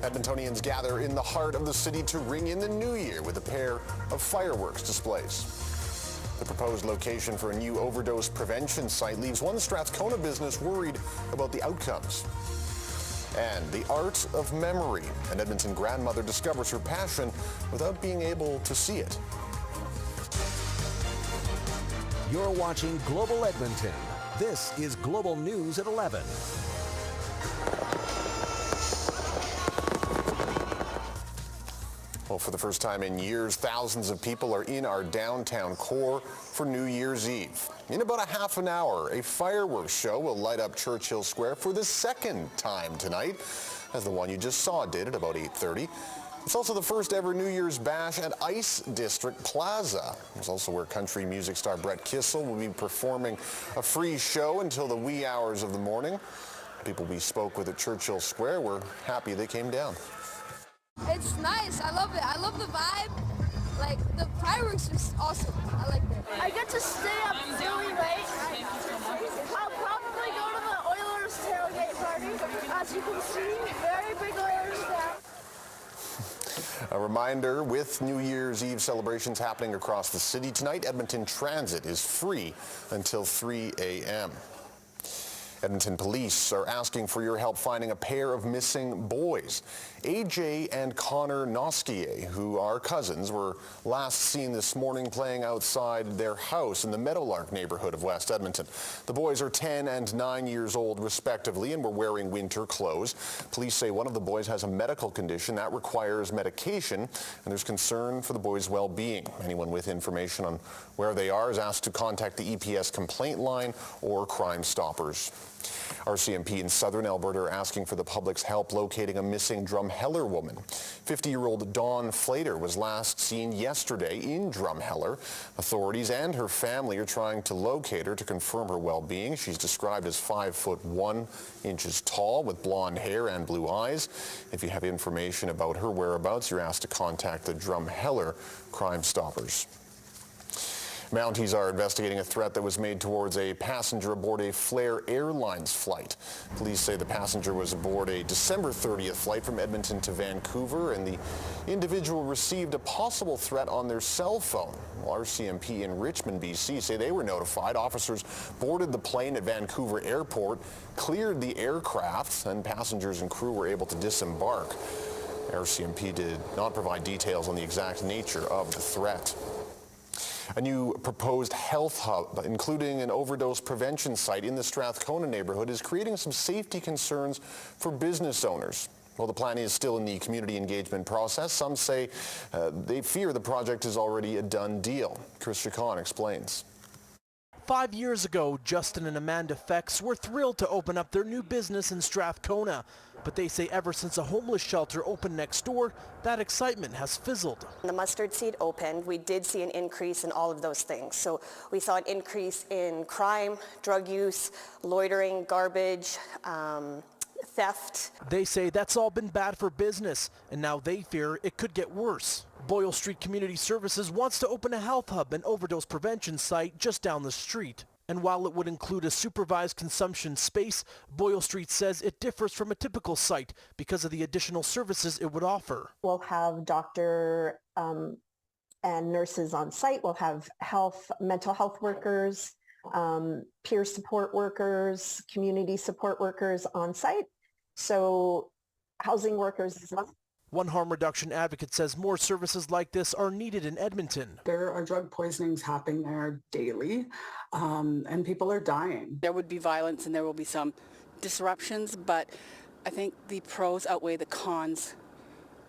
Edmontonians gather in the heart of the city to ring in the new year with a pair of fireworks displays. The proposed location for a new overdose prevention site leaves one Strathcona business worried about the outcomes. And the art of memory. An Edmonton grandmother discovers her passion without being able to see it. You're watching Global Edmonton. This is Global News at 11. Well, for the first time in years, thousands of people are in our downtown core for New Year's Eve. In about a half an hour, a fireworks show will light up Churchill Square for the second time tonight, as the one you just saw did at about 8:30. It's also the first ever New Year's Bash at Ice District Plaza. It's also where country music star Brett Kissel will be performing a free show until the wee hours of the morning. People we spoke with at Churchill Square were happy they came down. It's nice. I love it. I love the vibe. Like, the fireworks is awesome. I like it. I get to stay up really late. I'll probably go to the Oilers tailgate party. As you can see, very big Oilers down. A reminder, with New Year's Eve celebrations happening across the city tonight, Edmonton Transit is free until 3 a.m. Edmonton police are asking for your help finding a pair of missing boys. AJ and Connor Nosquier, who are cousins, were last seen this morning playing outside their house in the Meadowlark neighborhood of West Edmonton. The boys are 10 and 9 years old respectively and were wearing winter clothes. Police say one of the boys has a medical condition that requires medication, and there's concern for the boys' well-being. Anyone with information on where they are is asked to contact the EPS complaint line or Crime Stoppers. RCMP in southern Alberta are asking for the public's help locating a missing Drumheller woman. 50-year-old Dawn Flater was last seen yesterday in Drumheller. Authorities and her family are trying to locate her to confirm her well-being. She's described as 5'1" tall with blonde hair and blue eyes. If you have information about her whereabouts, you're asked to contact the Drumheller Crime Stoppers. Mounties are investigating a threat that was made towards a passenger aboard a Flair Airlines flight. Police say the passenger was aboard a December 30th flight from Edmonton to Vancouver, and the individual received a possible threat on their cell phone. Well, RCMP in Richmond, BC say they were notified. Officers boarded the plane at Vancouver Airport, cleared the aircraft, and passengers and crew were able to disembark. RCMP did not provide details on the exact nature of the threat. A new proposed health hub, including an overdose prevention site in the Strathcona neighborhood, is creating some safety concerns for business owners. While the plan is still in the community engagement process, some say they fear the project is already a done deal. Chris Chacon explains. 5 years ago, Justin and Amanda Fecks were thrilled to open up their new business in Strathcona. But they say ever since a homeless shelter opened next door, that excitement has fizzled. When the mustard seed opened, we did see an increase in all of those things. So we saw an increase in crime, drug use, loitering, garbage, theft. They say that's all been bad for business, and now they fear it could get worse. Boyle Street Community Services wants to open a health hub and overdose prevention site just down the street. And while it would include a supervised consumption space, Boyle Street says it differs from a typical site because of the additional services it would offer. We'll have doctor and nurses on site. We'll have mental health workers, peer support workers, community support workers on site. So housing workers as well. One harm reduction advocate says more services like this are needed in Edmonton. There are drug poisonings happening there daily, and people are dying. There would be violence and there will be some disruptions, but I think the pros outweigh the cons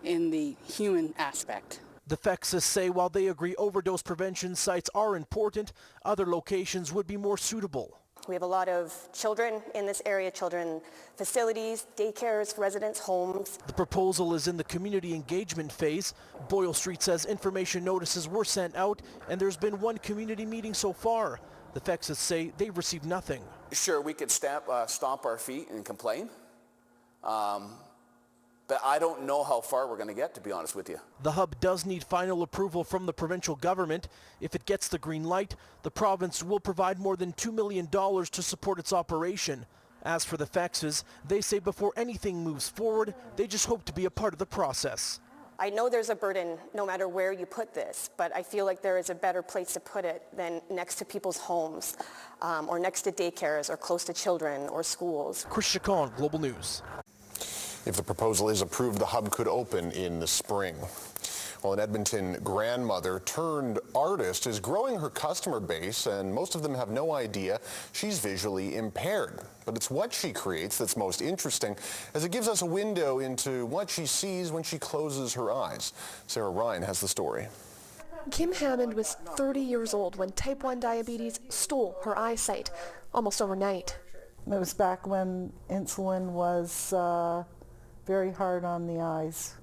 in the human aspect. The Fexes say while they agree overdose prevention sites are important, other locations would be more suitable. We have a lot of children in this area, children facilities, daycares, residents' homes. The proposal is in the community engagement phase. Boyle Street says information notices were sent out and there's been one community meeting so far. The Fexes say they've received nothing. Sure, we could stomp our feet and complain, but I don't know how far we're going to get, to be honest with you. The hub does need final approval from the provincial government. If it gets the green light, the province will provide more than $2 million to support its operation. As for the faxes, they say before anything moves forward, they just hope to be a part of the process. I know there's a burden no matter where you put this, but I feel like there is a better place to put it than next to people's homes or next to daycares or close to children or schools. Chris Chacon, Global News. If the proposal is approved, the hub could open in the spring. Well, an Edmonton grandmother turned artist is growing her customer base, and most of them have no idea she's visually impaired. But it's what she creates that's most interesting, as it gives us a window into what she sees when she closes her eyes. Sarah Ryan has the story. Kim Hammond was 30 years old when type 1 diabetes stole her eyesight, almost overnight. It was back when insulin was very hard on the eyes.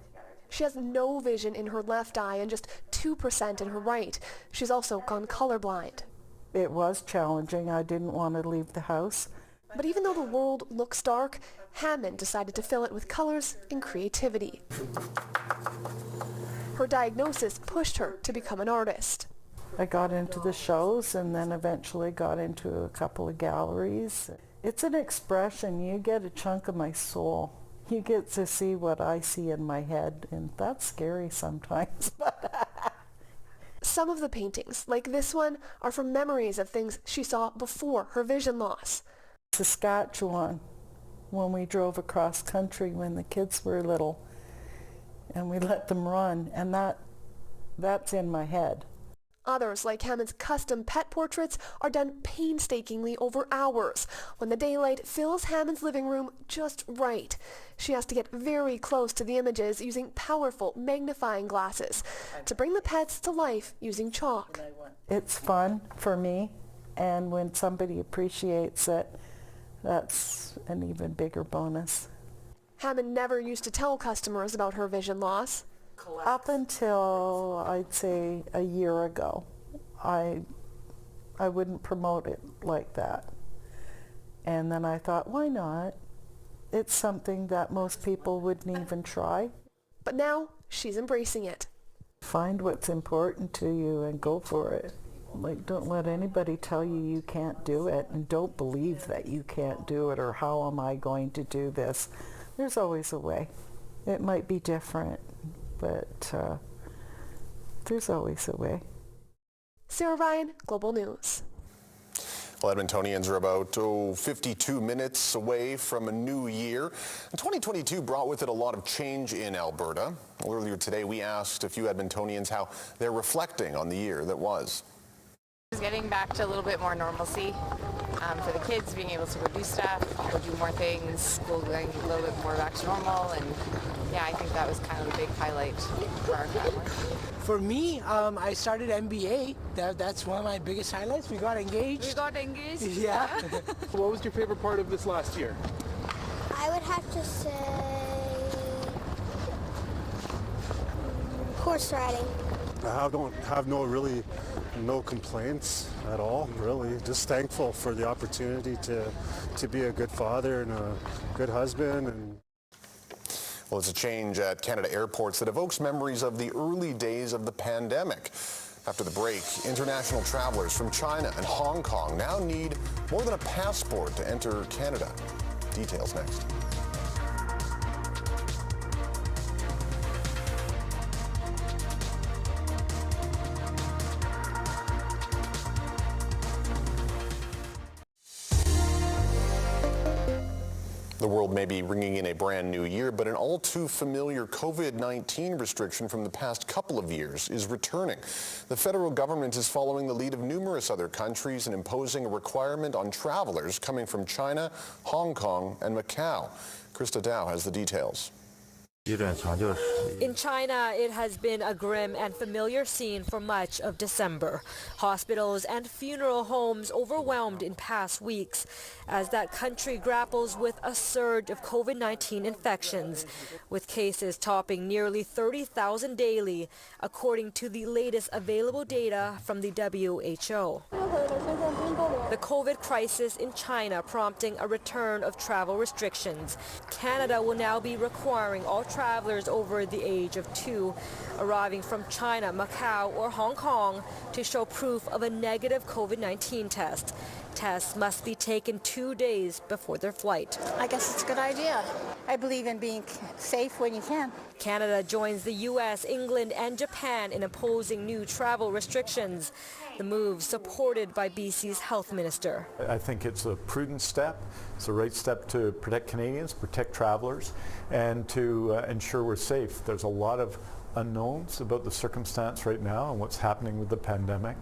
She has no vision in her left eye and just 2% in her right. She's also gone colorblind. It was challenging. I didn't want to leave the house. But even though the world looks dark, Hammond decided to fill it with colors and creativity. Her diagnosis pushed her to become an artist. I got into the shows and then eventually got into a couple of galleries. It's an expression. You get a chunk of my soul. You get to see what I see in my head, and that's scary sometimes. Some of the paintings, like this one, are from memories of things she saw before her vision loss. Saskatchewan, when we drove across country when the kids were little, and we let them run, and that's in my head. Others, like Hammond's custom pet portraits, are done painstakingly over hours, when the daylight fills Hammond's living room just right. She has to get very close to the images using powerful magnifying glasses to bring the pets to life using chalk. It's fun for me, and when somebody appreciates it, that's an even bigger bonus. Hammond never used to tell customers about her vision loss. Up until, I'd say, a year ago, I wouldn't promote it like that. And then I thought, why not? It's something that most people wouldn't even try. But now, she's embracing it. Find what's important to you and go for it. Like, don't let anybody tell you you can't do it, and don't believe that you can't do it, or how am I going to do this? There's always a way. It might be different, but there's always a way. Sarah Ryan, Global News. Well, Edmontonians are about 52 minutes away from a new year. And 2022 brought with it a lot of change in Alberta. Earlier today, we asked a few Edmontonians how they're reflecting on the year that was. Getting back to a little bit more normalcy for the kids, being able to go do stuff, go do more things, school going a little bit more back to normal, and yeah, I think that was kind of the big highlight for our family. For me, I started MBA. That's one of my biggest highlights. We got engaged. Yeah. What was your favorite part of this last year? I would have to say horse riding. I don't have no complaints at all, really. Just thankful for the opportunity to be a good father and a good husband. And well, it's a change at Canada airports that evokes memories of the early days of the pandemic. After the break, international travelers from China and Hong Kong now need more than a passport to enter Canada. Details next. The world may be ringing in a brand new year, but an all too familiar COVID-19 restriction from the past couple of years is returning. The federal government is following the lead of numerous other countries and imposing a requirement on travelers coming from China, Hong Kong, and Macau. Krista Dow has the details. In China, it has been a grim and familiar scene for much of December. Hospitals and funeral homes overwhelmed in past weeks as that country grapples with a surge of COVID-19 infections, with cases topping nearly 30,000 daily, according to the latest available data from the WHO. The COVID crisis in China prompting a return of travel restrictions. Canada will now be requiring all travelers over the age of 2 arriving from China, Macau, or Hong Kong to show proof of a negative COVID-19 test. Tests must be taken 2 days before their flight. I guess it's a good idea. I believe in being safe when you can. Canada joins the U.S., England, and Japan in imposing new travel restrictions. The move supported by BC's health minister. I think it's a prudent step. It's the right step to protect Canadians, protect travelers, and to ensure we're safe. There's a lot of unknowns about the circumstance right now and what's happening with the pandemic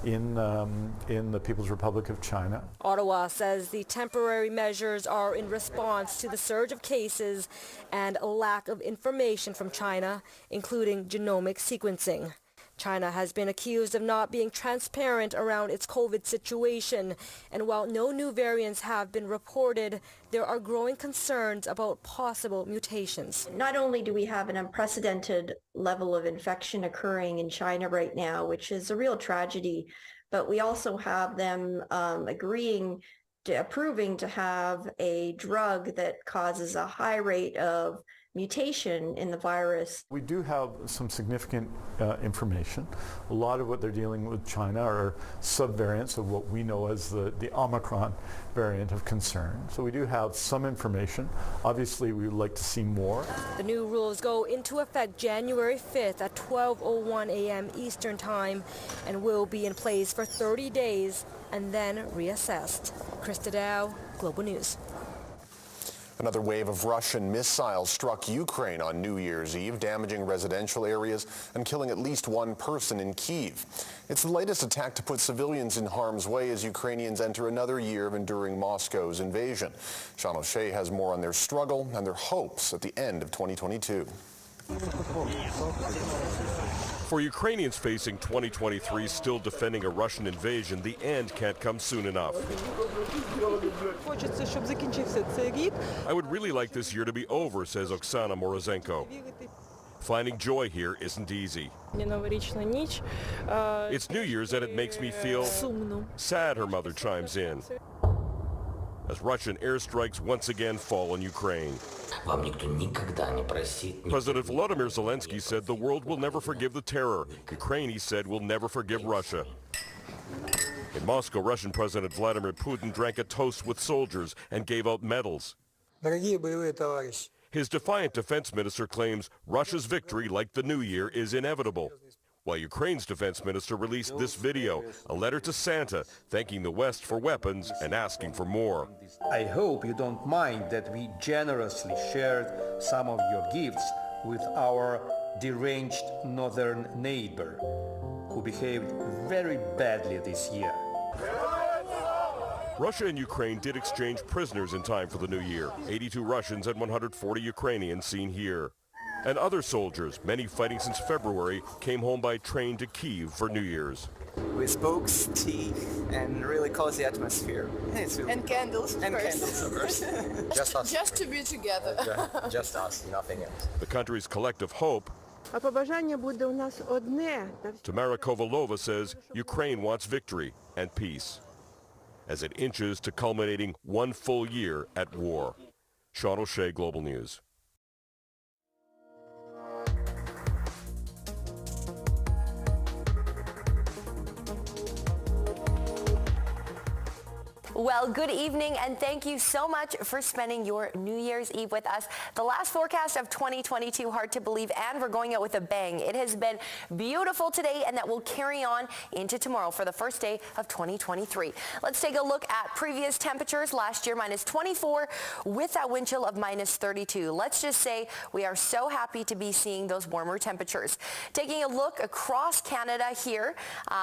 in the People's Republic of China. Ottawa says the temporary measures are in response to the surge of cases and a lack of information from China, including genomic sequencing. China has been accused of not being transparent around its COVID situation, and while no new variants have been reported, there are growing concerns about possible mutations. Not only do we have an unprecedented level of infection occurring in China right now, which is a real tragedy, but we also have them approving to have a drug that causes a high rate of mutation in the virus. We do have some significant information. A lot of what they're dealing with China are subvariants of what we know as the Omicron variant of concern. So we do have some information. Obviously, we would like to see more. The new rules go into effect January 5th at 12:01 a.m. Eastern Time and will be in place for 30 days and then reassessed. Krista Dow, Global News. Another wave of Russian missiles struck Ukraine on New Year's Eve, damaging residential areas and killing at least one person in Kyiv. It's the latest attack to put civilians in harm's way as Ukrainians enter another year of enduring Moscow's invasion. Sean O'Shea has more on their struggle and their hopes at the end of 2022. For Ukrainians facing 2023 still defending a Russian invasion, the end can't come soon enough. I would really like this year to be over, says Oksana Morozenko. Finding joy here isn't easy. It's New Year's and it makes me feel sad, her mother chimes in, as Russian airstrikes once again fall on Ukraine. President Volodymyr Zelensky said the world will never forgive the terror. Ukraine, he said, will never forgive Russia. In Moscow, Russian President Vladimir Putin drank a toast with soldiers and gave out medals. His defiant defense minister claims Russia's victory, like the New Year, is inevitable. While Ukraine's defense minister released this video, a letter to Santa, thanking the West for weapons and asking for more. I hope you don't mind that we generously shared some of your gifts with our deranged northern neighbor, who behaved very badly this year. Russia and Ukraine did exchange prisoners in time for the new year. 82 Russians and 140 Ukrainians seen here. And other soldiers, many fighting since February, came home by train to Kyiv for New Year's. With books, tea, and really cozy atmosphere. And candles, of course. Just us. Just to be together. Just us, nothing else. The country's collective hope. Tamara Kovalova says Ukraine wants victory and peace, as it inches to culminating one full year at war. Sean O'Shea, Global News. Well, good evening, and thank you so much for spending your New Year's Eve with us. The last forecast of 2022, hard to believe, and we're going out with a bang. It has been beautiful today, and that will carry on into tomorrow for the first day of 2023. Let's take a look at previous temperatures. Last year, -24, with that wind chill of -32. Let's just say we are so happy to be seeing those warmer temperatures. Taking a look across Canada here,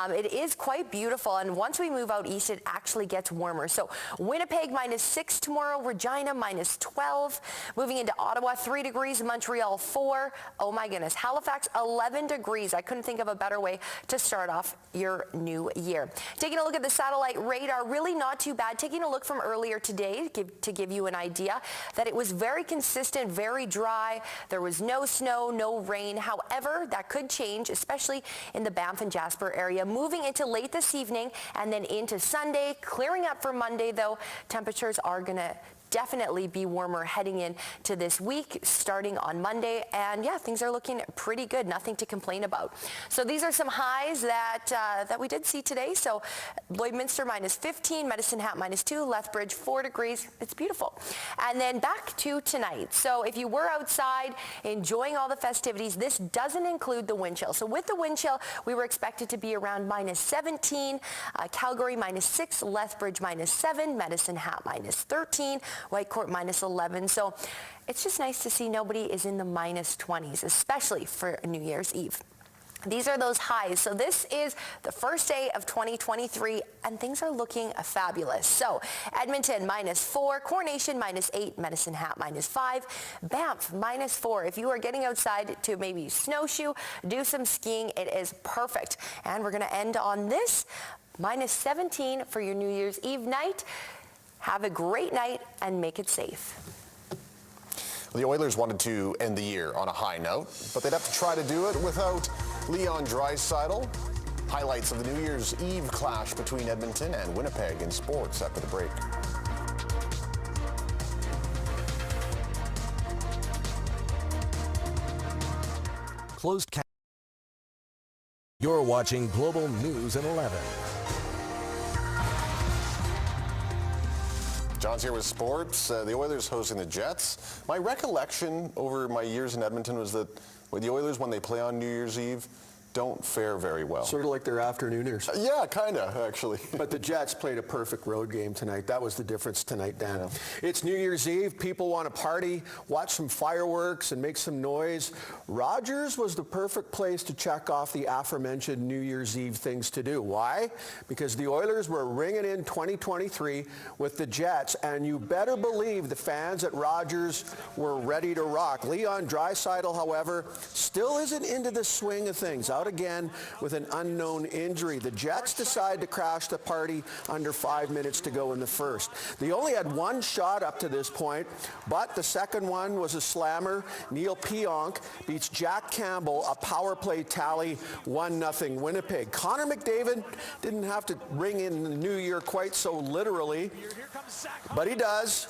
it is quite beautiful, and once we move out east, it actually gets warmer. warmer. So Winnipeg -6 tomorrow, Regina -12. Moving into Ottawa, 3 degrees, Montreal 4. Oh my goodness, Halifax 11 degrees. I couldn't think of a better way to start off your new year. Taking a look at the satellite radar, really not too bad. Taking a look from earlier today to give you an idea that it was very consistent, very dry. There was no snow, no rain. However, that could change, especially in the Banff and Jasper area. Moving into late this evening and then into Sunday, clearing up for Monday though, temperatures are going to definitely be warmer heading into this week, starting on Monday. And yeah, things are looking pretty good. Nothing to complain about. So these are some highs that we did see today. So Lloydminster -15, Medicine Hat -2, Lethbridge 4 degrees. It's beautiful. And then back to tonight. So if you were outside enjoying all the festivities, this doesn't include the wind chill. So with the wind chill, we were expected to be around -17, Calgary -6, Lethbridge -7, Medicine Hat -13, Whitecourt -11. So it's just nice to see nobody is in the -20s, especially for New Year's Eve. These are those highs. So this is the first day of 2023 and things are looking fabulous. So Edmonton -4, Coronation -8, Medicine Hat -5, Banff -4. If you are getting outside to maybe snowshoe, do some skiing, it is perfect. And we're going to end on this -17 for your New Year's Eve night. Have a great night and make it safe. The Oilers wanted to end the year on a high note, but they'd have to try to do it without Leon Draisaitl. Highlights of the New Year's Eve clash between Edmonton and Winnipeg in sports after the break. Closed caption. You're watching Global News at 11. John's here with sports. The Oilers hosting the Jets. My recollection over my years in Edmonton was that with the Oilers, when they play on New Year's Eve, don't fare very well. Sort of like their afternooners. Yeah, kind of, actually. But the Jets played a perfect road game tonight. That was the difference tonight, Dan. Yeah. It's New Year's Eve. People want to party, watch some fireworks, and make some noise. Rogers was the perfect place to check off the aforementioned New Year's Eve things to do. Why? Because the Oilers were ringing in 2023 with the Jets, and you better believe the fans at Rogers were ready to rock. Leon Draisaitl, however, still isn't into the swing of things. Out again with an unknown injury. The Jets decide to crash the party under 5 minutes to go in the first. They only had one shot up to this point, but the second one was a slammer. Neil Pionk beats Jack Campbell, a power play tally, 1-0 Winnipeg. Connor McDavid didn't have to ring in the new year quite so literally, but he does.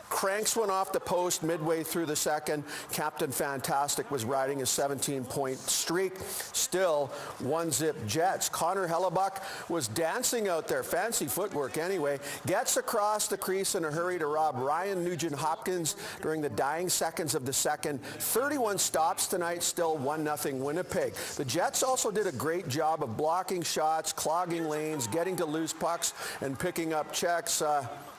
Cranks one off the post midway through the second. Captain Fantastic was riding a 17-point streak. Still 1-0 Jets. Connor Hellebuck was dancing out there. Fancy footwork anyway. Gets across the crease in a hurry to rob Ryan Nugent-Hopkins during the dying seconds of the second. 31 stops tonight, still 1-0 Winnipeg. The Jets also did a great job of blocking shots, clogging lanes, getting to loose pucks, and picking up checks.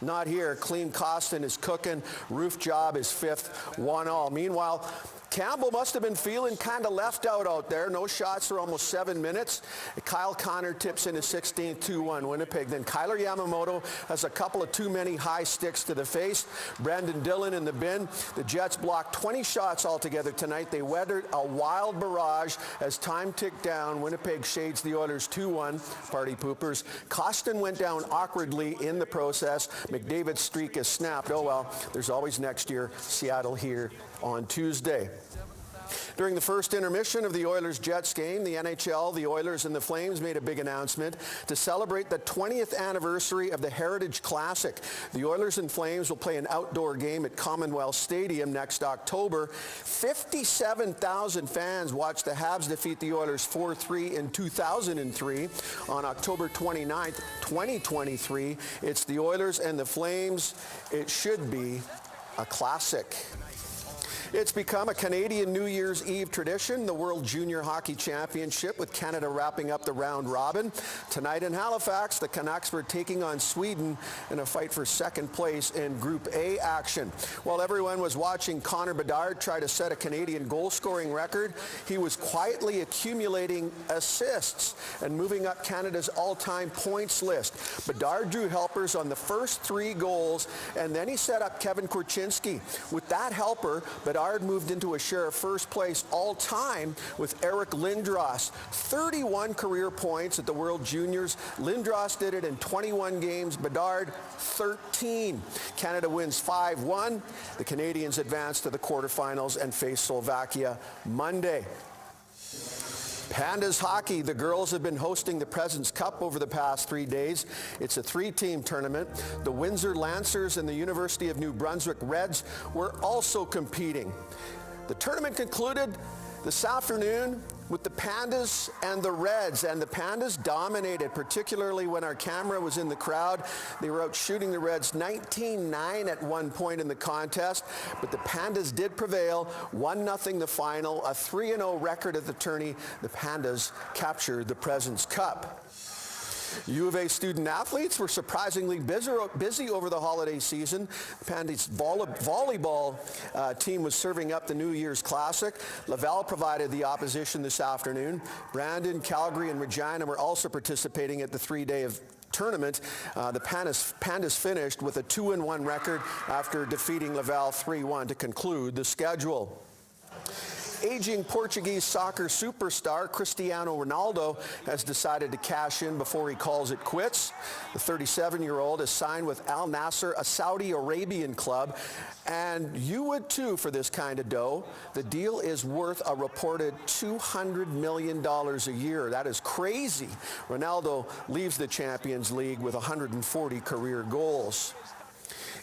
Not here. Clean Costin is cooking. Roof Job is 5th, 1-1. Meanwhile, Campbell must have been feeling kind of left out there. No shots for almost 7 minutes. Kyle Connor tips in a 16th, 2-1 Winnipeg. Then Kyler Yamamoto has a couple of too many high sticks to the face. Brandon Dillon in the bin. The Jets blocked 20 shots altogether tonight. They weathered a wild barrage as time ticked down. Winnipeg shades the Oilers 2-1. Party poopers. Costin went down awkwardly in the process. McDavid's streak is snapped. Oh well, there's always next year. Seattle here on Tuesday. During the first intermission of the Oilers-Jets game, the NHL, the Oilers, and the Flames made a big announcement to celebrate the 20th anniversary of the Heritage Classic. The Oilers and Flames will play an outdoor game at Commonwealth Stadium next October. 57,000 fans watched the Habs defeat the Oilers 4-3 in 2003. On October 29th, 2023, it's the Oilers and the Flames. It should be a classic. It's become a Canadian New Year's Eve tradition, the World Junior Hockey Championship, with Canada wrapping up the round robin. Tonight in Halifax, the Canucks were taking on Sweden in a fight for second place in Group A action. While everyone was watching Connor Bedard try to set a Canadian goal-scoring record, he was quietly accumulating assists and moving up Canada's all-time points list. Bedard drew helpers on the first 3 goals, and then he set up Kevin Korchinski. With that helper, Bedard moved into a share of first place all-time with Eric Lindros. 31 career points at the World Juniors. Lindros did it in 21 games. Bedard, 13. Canada wins 5-1. The Canadians advance to the quarterfinals and face Slovakia Monday. Pandas hockey. The girls have been hosting the President's Cup over the past 3 days. It's a 3-team tournament. The Windsor Lancers and the University of New Brunswick Reds were also competing. The tournament concluded this afternoon with the Pandas and the Reds, and the Pandas dominated, particularly when our camera was in the crowd. They were out shooting the Reds 19-9 at one point in the contest, but the Pandas did prevail, 1-0 the final, a 3-0 record at the tourney. The Pandas captured the President's Cup. U of A student athletes were surprisingly busy over the holiday season. Pandy's volleyball team was serving up the New Year's Classic. Laval provided the opposition this afternoon. Brandon, Calgary, and Regina were also participating at the 3-day tournament. The Pandas finished with a 2-1 record after defeating Laval 3-1 to conclude the schedule. Aging Portuguese soccer superstar Cristiano Ronaldo has decided to cash in before he calls it quits. The 37-year-old has signed with Al Nassr, a Saudi Arabian club, and you would too for this kind of dough. The deal is worth a reported $200 million a year. That is crazy. Ronaldo leaves the Champions League with 140 career goals.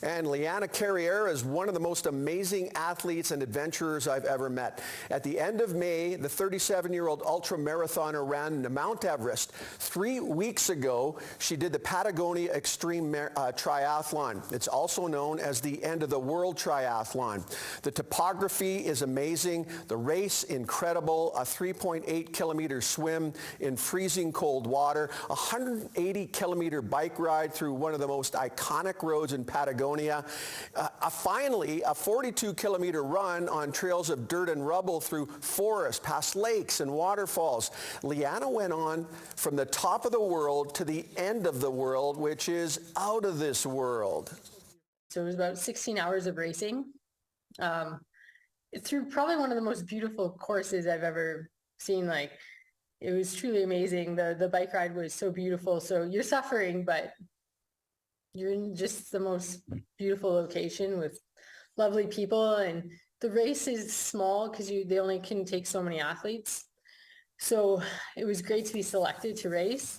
And Liana Carriere is one of the most amazing athletes and adventurers I've ever met. At the end of May, the 37-year-old ultramarathoner ran the Mount Everest. 3 weeks ago, she did the Patagonia Extreme Triathlon. It's also known as the end of the world triathlon. The topography is amazing, the race incredible, a 3.8-kilometer swim in freezing cold water, a 180-kilometer bike ride through one of the most iconic roads in Patagonia. Finally, a 42-kilometer run on trails of dirt and rubble through forest, past lakes and waterfalls. Liana went on from the top of the world to the end of the world, which is out of this world. So it was about 16 hours of racing through probably one of the most beautiful courses I've ever seen. Like, it was truly amazing. The bike ride was so beautiful. So you're suffering, but you're in just the most beautiful location with lovely people, and the race is small because they only can take so many athletes. So it was great to be selected to race.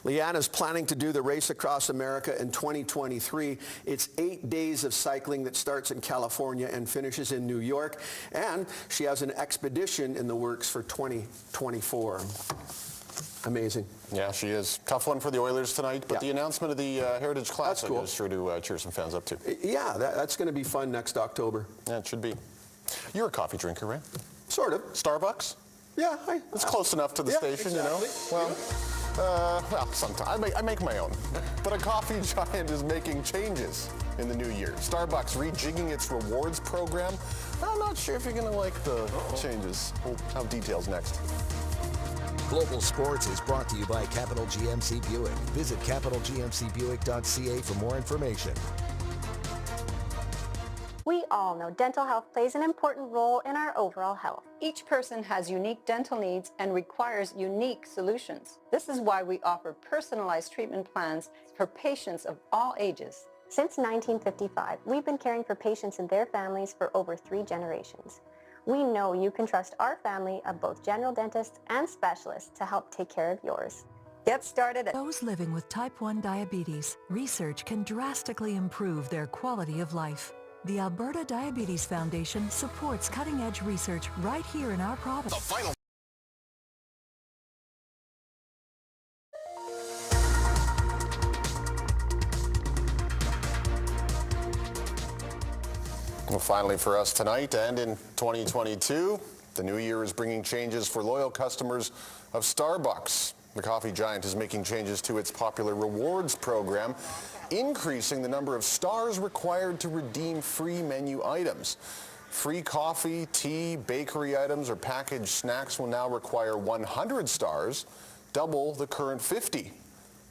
Liana's planning to do the Race Across America in 2023. It's 8 days of cycling that starts in California and finishes in New York, and she has an expedition in the works for 2024. Amazing. Yeah, she is. Tough one for the Oilers tonight, but the announcement of the Heritage Classic is sure to cheer some fans up too. Yeah, that's going to be fun next October. Yeah, it should be. You're a coffee drinker, right? Sort of. Starbucks? Yeah. It's close enough to the station, exactly. you know? Well, sometimes I make my own. But a coffee giant is making changes in the new year. Starbucks rejigging its rewards program. I'm not sure if you're going to like the changes. We'll have details next. Global Sports is brought to you by Capital GMC Buick. Visit capitalgmcbuick.ca for more information. We all know dental health plays an important role in our overall health. Each person has unique dental needs and requires unique solutions. This is why we offer personalized treatment plans for patients of all ages. Since 1955, we've been caring for patients and their families for over 3 generations. We know you can trust our family of both general dentists and specialists to help take care of yours. Get started at those living with type 1 diabetes. Research can drastically improve their quality of life. The Alberta Diabetes Foundation supports cutting-edge research right here in our province. The final Well, finally for us tonight and in 2022, the new year is bringing changes for loyal customers of Starbucks. The coffee giant is making changes to its popular rewards program, increasing the number of stars required to redeem free menu items. Free coffee, tea, bakery items, or packaged snacks will now require 100 stars, double the current 50.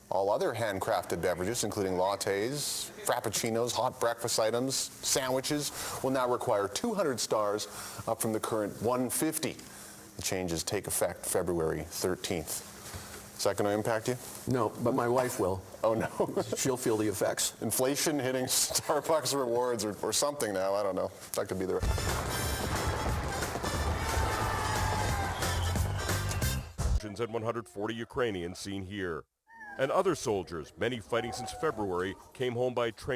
All other handcrafted beverages, including lattes, frappuccinos, hot breakfast items, sandwiches, will now require 200 stars, up from the current 150. The changes take effect February 13th. Is that going to impact you? No, but my wife will. Oh, no. She'll feel the effects. Inflation hitting Starbucks rewards or something now. I don't know. That could be the... And 140 Ukrainians seen here. And other soldiers, many fighting since February, came home by train.